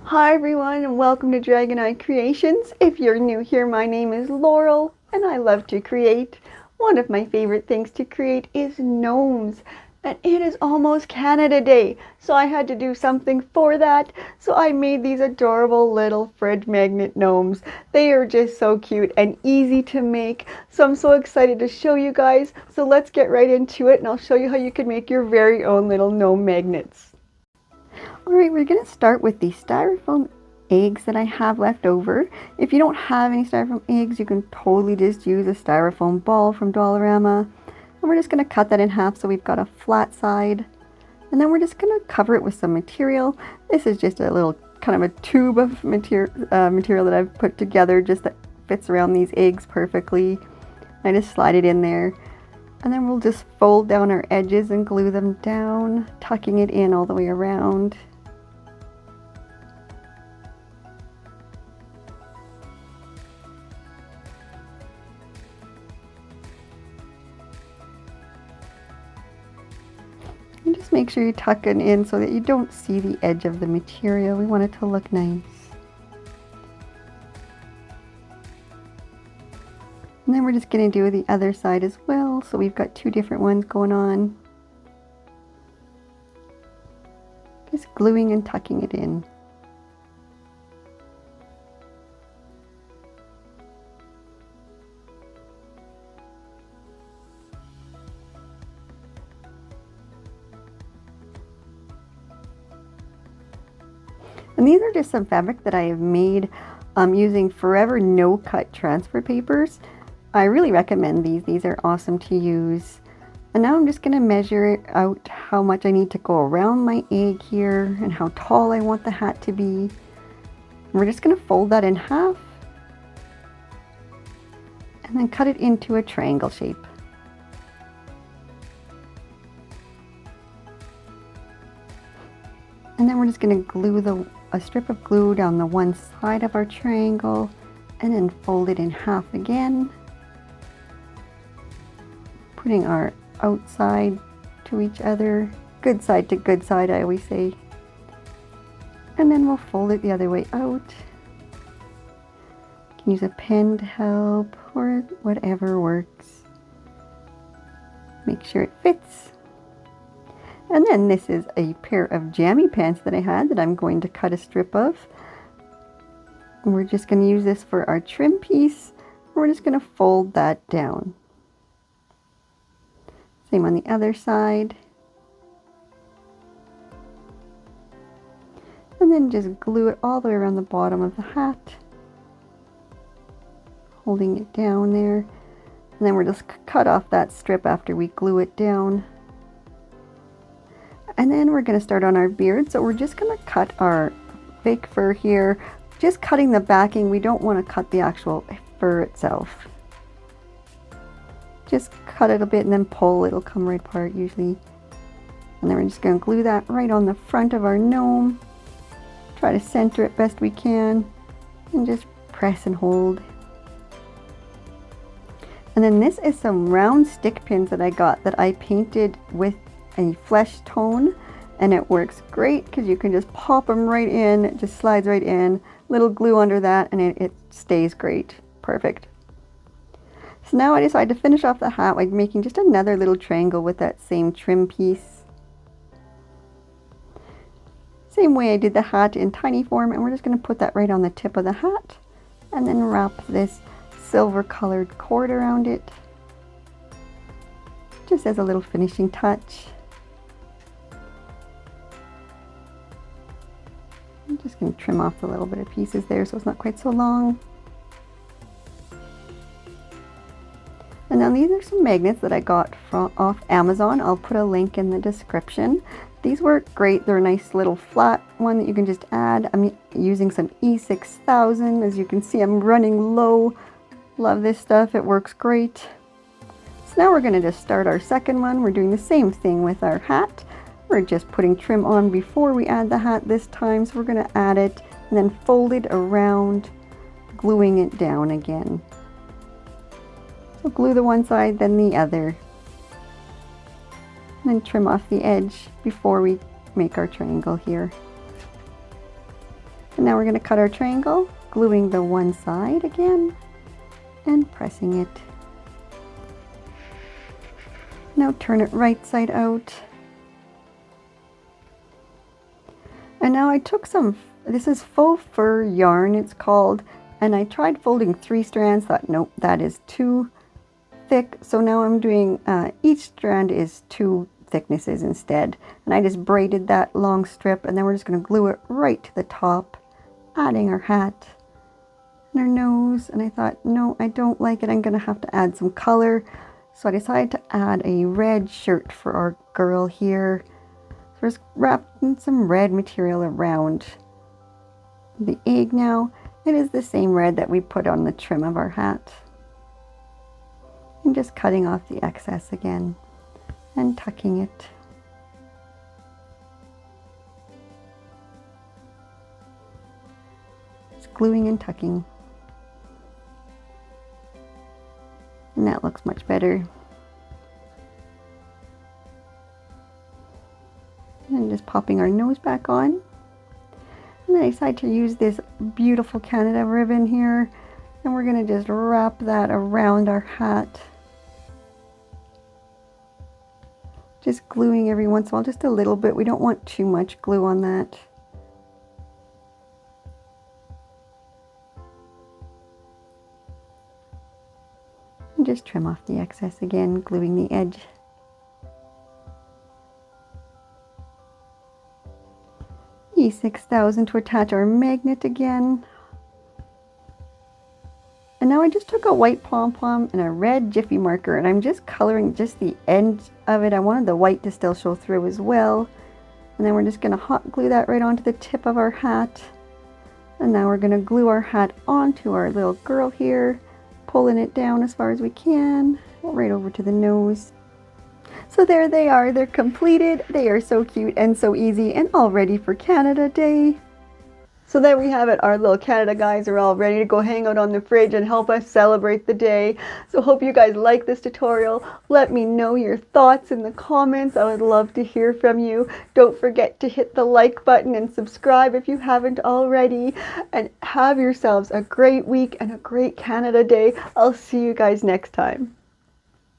Hi everyone and welcome to Dragon Eye Creations. If you're new here, my name is Laurel and I love to create. One of my favorite things to create is gnomes. And it is almost Canada Day, so I had to do something for that. So I made these adorable little fridge magnet gnomes. They are just so cute and easy to make. So I'm so excited to show you guys. So let's get right into it and I'll show you how you can make your very own little gnome magnets. Alright, we're going to start with the styrofoam eggs that I have left over. If you don't have any styrofoam eggs, you can totally just use a styrofoam ball from Dollarama. And we're just going to cut that in half so we've got a flat side. And then we're just going to cover it with some material. This is just a little kind of a tube of material that I've put together just that fits around these eggs perfectly. I just slide it in there. And then we'll just fold down our edges and glue them down, tucking it in all the way around. And just make sure you tuck it in so that you don't see the edge of the material. We want it to look nice. And then we're just going to do the other side as well. So we've got two different ones going on. Just gluing and tucking it in. And these are just some fabric that I have made using Forever No Cut transfer papers. I really recommend these. These are awesome to use. And now I'm just going to measure out how much I need to go around my egg here and how tall I want the hat to be. And we're just going to fold that in half and then cut it into a triangle shape. And then we're just going to glue a strip of glue down the one side of our triangle and then fold it in half again, putting our outside to each other, good side to good side I always say, and then we'll fold it the other way out. You can use a pen to help or whatever works. Make sure it fits. And then this is a pair of jammy pants that I had that I'm going to cut a strip of. And we're just going to use this for our trim piece. We're just going to fold that down. Same on the other side. And then just glue it all the way around the bottom of the hat. Holding it down there. And then we're just cut off that strip after we glue it down. And then we're going to start on our beard. So we're just going to cut our fake fur here. Just cutting the backing. We don't want to cut the actual fur itself. Just cut it a bit and then pull. It'll come right apart usually. And then we're just going to glue that right on the front of our gnome. Try to center it best we can. And just press and hold. And then this is some round stick pins that I got that I painted with a flesh tone, and it works great because you can just pop them right in. It just slides right in, little glue under that, and it stays great. Perfect. So now I decided to finish off the hat by making just another little triangle with that same trim piece. Same way I did the hat in tiny form, and we're just going to put that right on the tip of the hat and then wrap this silver colored cord around it just as a little finishing touch. I'm just going to trim off the little bit of pieces there so it's not quite so long. And now these are some magnets that I got off Amazon. I'll put a link in the description. These work great. They're a nice little flat one that you can just add. I'm using some E6000. As you can see, I'm running low. Love this stuff. It works great. So now we're going to just start our second one. We're doing the same thing with our hat. We're just putting trim on before we add the hat this time. So we're going to add it and then fold it around, gluing it down again. So glue the one side, then the other. And then trim off the edge before we make our triangle here. And now we're going to cut our triangle, gluing the one side again and pressing it. Now turn it right side out. And now I took some, this is faux fur yarn it's called, and I tried folding 3 strands, thought nope, that is too thick. So now I'm doing, each strand is 2 thicknesses instead. And I just braided that long strip, and then we're just going to glue it right to the top, adding our hat and our nose. And I thought, no, I don't like it. I'm going to have to add some color. So I decided to add a red shirt for our girl here. So we're just wrapping some red material around the egg now. It is the same red that we put on the trim of our hat. And just cutting off the excess again and tucking it. Just gluing and tucking. And that looks much better. And just popping our nose back on. And I decided to use this beautiful Canada ribbon here. And we're going to just wrap that around our hat. Just gluing every once in a while, just a little bit. We don't want too much glue on that. And just trim off the excess again, gluing the edge. E6000 to attach our magnet again. And now I just took a white pom-pom and a red Jiffy marker, and I'm just coloring just the end of it. I wanted the white to still show through as well. And then we're just going to hot glue that right onto the tip of our hat. And now we're going to glue our hat onto our little girl here, pulling it down as far as we can, right over to the nose. So there they are, they're completed. They are so cute and so easy and all ready for Canada Day. So there we have it, our little Canada guys are all ready to go hang out on the fridge and help us celebrate the day. So hope you guys like this tutorial. Let me know your thoughts in the comments. I would love to hear from you. Don't forget to hit the like button and subscribe if you haven't already. And have yourselves a great week and a great Canada Day. I'll see you guys next time.